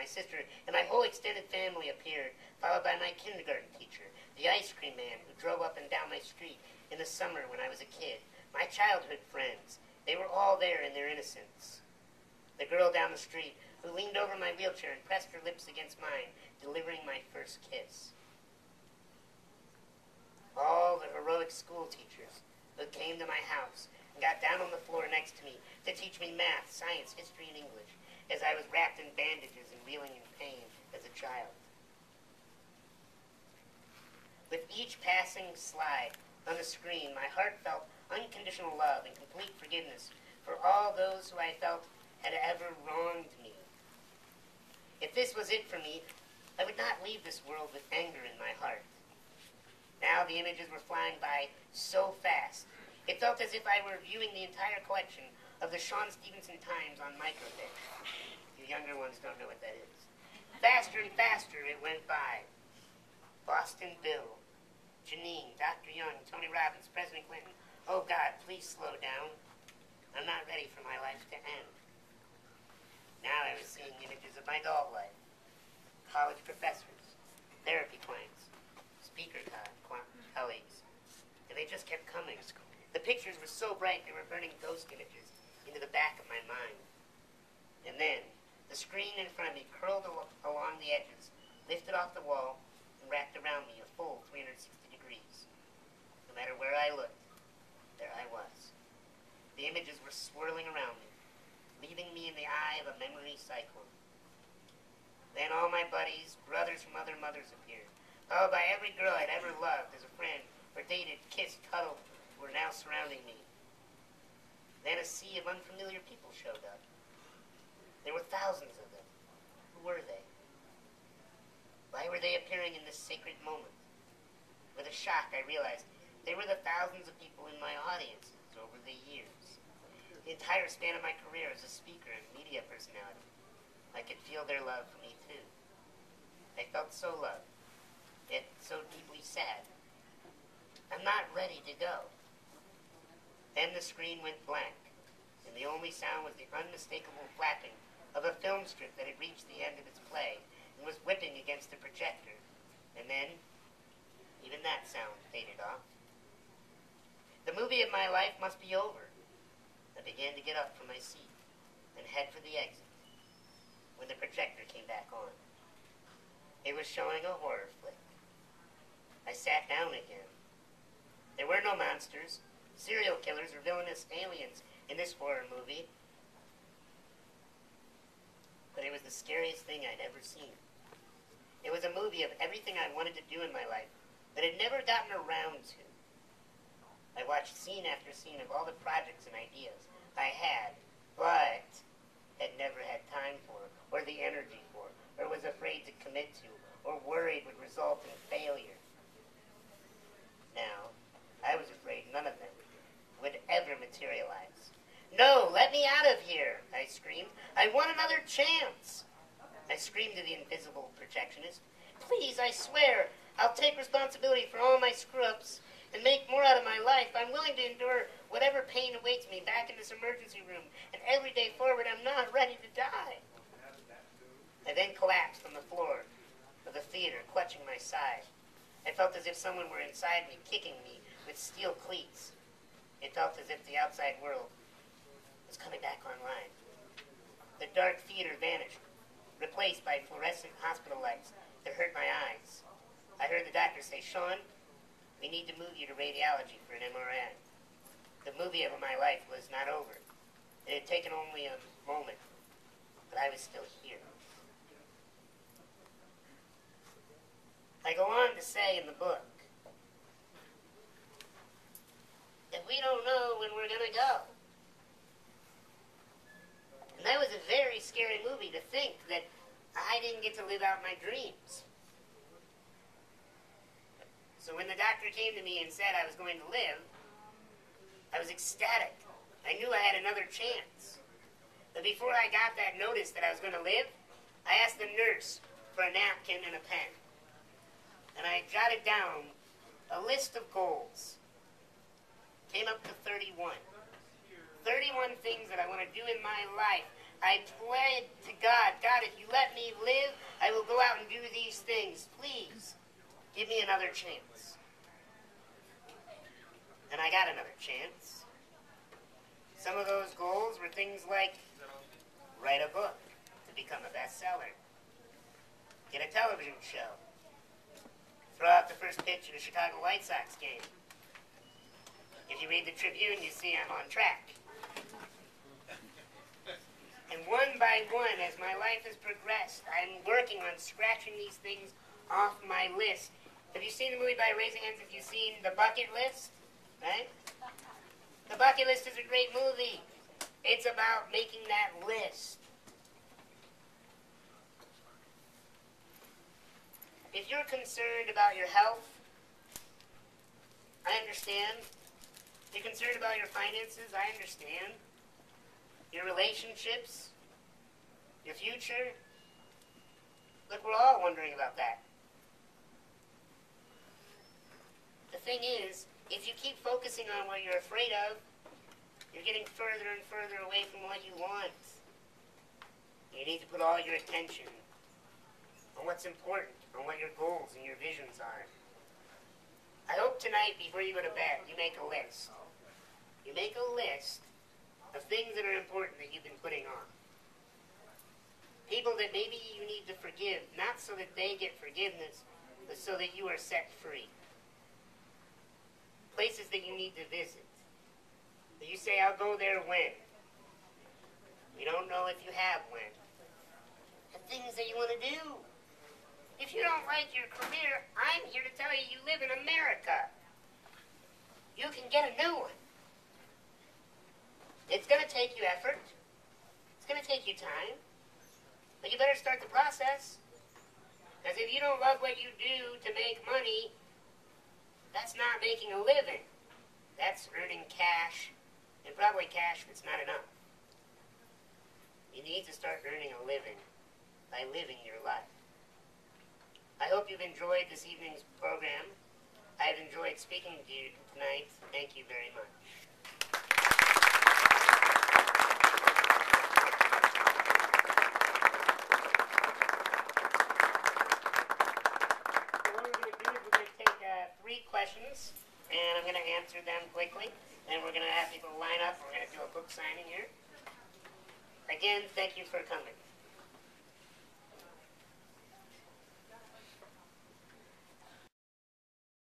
my sister, and my whole extended family appeared, followed by my kindergarten teacher, the ice cream man who drove up and down my street in the summer when I was a kid, my childhood friends. They were all there in their innocence. The girl down the street who leaned over my wheelchair and pressed her lips against mine, delivering my first kiss. All the heroic school teachers who came to my house and got down on the floor next to me to teach me math, science, history, and English as I was wrapped in bandages and reeling in pain as a child. With each passing slide on the screen, my heart felt unconditional love and complete forgiveness for all those who I felt had ever wronged me. If this was it for me, I would not leave this world with anger in my heart. Now the images were flying by so fast. It felt as if I were viewing the entire collection of the Sean Stephenson Times on microfiche. You younger ones don't know what that is. Faster and faster it went by. Boston Bill, Janine, Dr. Young, Tony Robbins, President Clinton. Oh God, please slow down. I'm not ready for my life to end. Now I was seeing images of my adult life. College professors, therapy clients, speaker colleagues. And they just kept coming. The pictures were so bright they were burning ghost images into the back of my mind. And then, the screen in front of me curled along the edges, lifted off the wall, and wrapped around me a full 360 degrees. No matter where I looked, there I was. The images were swirling around me, leaving me in the eye of a memory cyclone. Then all my buddies, brothers from other mothers appeared, followed by every girl I'd ever loved as a friend, or dated, kissed, cuddled, who were now surrounding me. Then a sea of unfamiliar people showed up. There were thousands of them. Who were they? Why were they appearing in this sacred moment? With a shock, I realized they were the thousands of people in my audiences over the years. The entire span of my career as a speaker and media personality. I could feel their love for me, too. I felt so loved, yet so deeply sad. I'm not ready to go. Then the screen went blank, and the only sound was the unmistakable flapping of a film strip that had reached the end of its play and was whipping against the projector. And then, even that sound faded off. The movie of my life must be over. I began to get up from my seat and head for the exit when the projector came back on. It was showing a horror flick. I sat down again. There were no monsters, serial killers, or villainous aliens in this horror movie. But it was the scariest thing I'd ever seen. It was a movie of everything I wanted to do in my life, but had never gotten around to. I watched scene after scene of all the projects and ideas I had, but had never had time for, or the energy for, or was afraid to commit to, or worried would result in failure. Now, I was afraid none of them would ever materialize. No, let me out of here, I screamed. I want another chance. I screamed to the invisible projectionist. Please, I swear, I'll take responsibility for all my screw-ups and make more out of my life. I'm willing to endure whatever pain awaits me back in this emergency room, and every day forward I'm not ready to die. I then collapsed on the floor of the theater, clutching my side. I felt as if someone were inside me, kicking me with steel cleats. It felt as if the outside world was coming back online. The dark theater vanished, replaced by fluorescent hospital lights that hurt my eyes. I heard the doctor say, Sean, we need to move you to radiology for an MRI. The movie of my life was not over. It had taken only a moment, but I was still here. I go on to say in the book that we don't know when we're going to go. And that was a very scary movie to think that I didn't get to live out my dreams. So when the doctor came to me and said I was going to live, I was ecstatic. I knew I had another chance. But before I got that notice that I was going to live, I asked the nurse for a napkin and a pen. And I jotted down a list of goals. Came up to 31. 31 things that I want to do in my life. I prayed to God, God, if you let me live, I will go out and do these things. Please, give me another chance. And I got another chance. Some of those goals were things like write a book to become a bestseller, get a television show, throw out the first pitch at a Chicago White Sox game. If you read the Tribune, you see I'm on track. And one by one, as my life has progressed, I'm working on scratching these things off my list. Have you seen the movie, by raising hands, if you've seen The Bucket List? Right? The Bucket List is a great movie. It's about making that list. If you're concerned about your health, I understand. If you're concerned about your finances, I understand. Your relationships, your future. Look, we're all wondering about that. The thing is, if you keep focusing on what you're afraid of, you're getting further and further away from what you want. You need to put all your attention on what's important, on what your goals and your visions are. I hope tonight, before you go to bed, you make a list. You make a list of things that are important that you've been putting on. People that maybe you need to forgive, not so that they get forgiveness, but so that you are set free. Places that you need to visit. That you say, I'll go there when. We don't know if you have when. The things that you want to do. If you don't like your career, I'm here to tell you, you live in America. You can get a new one. It's going to take you effort. It's going to take you time. But you better start the process. Because if you don't love what you do to make money, that's not making a living. That's earning cash, and probably cash that's not enough. You need to start earning a living by living your life. I hope you've enjoyed this evening's program. I've enjoyed speaking to you tonight. Thank you very much. Questions, and I'm going to answer them quickly, and we're going to have people line up. We're going to do a book signing here. Again, thank you for coming.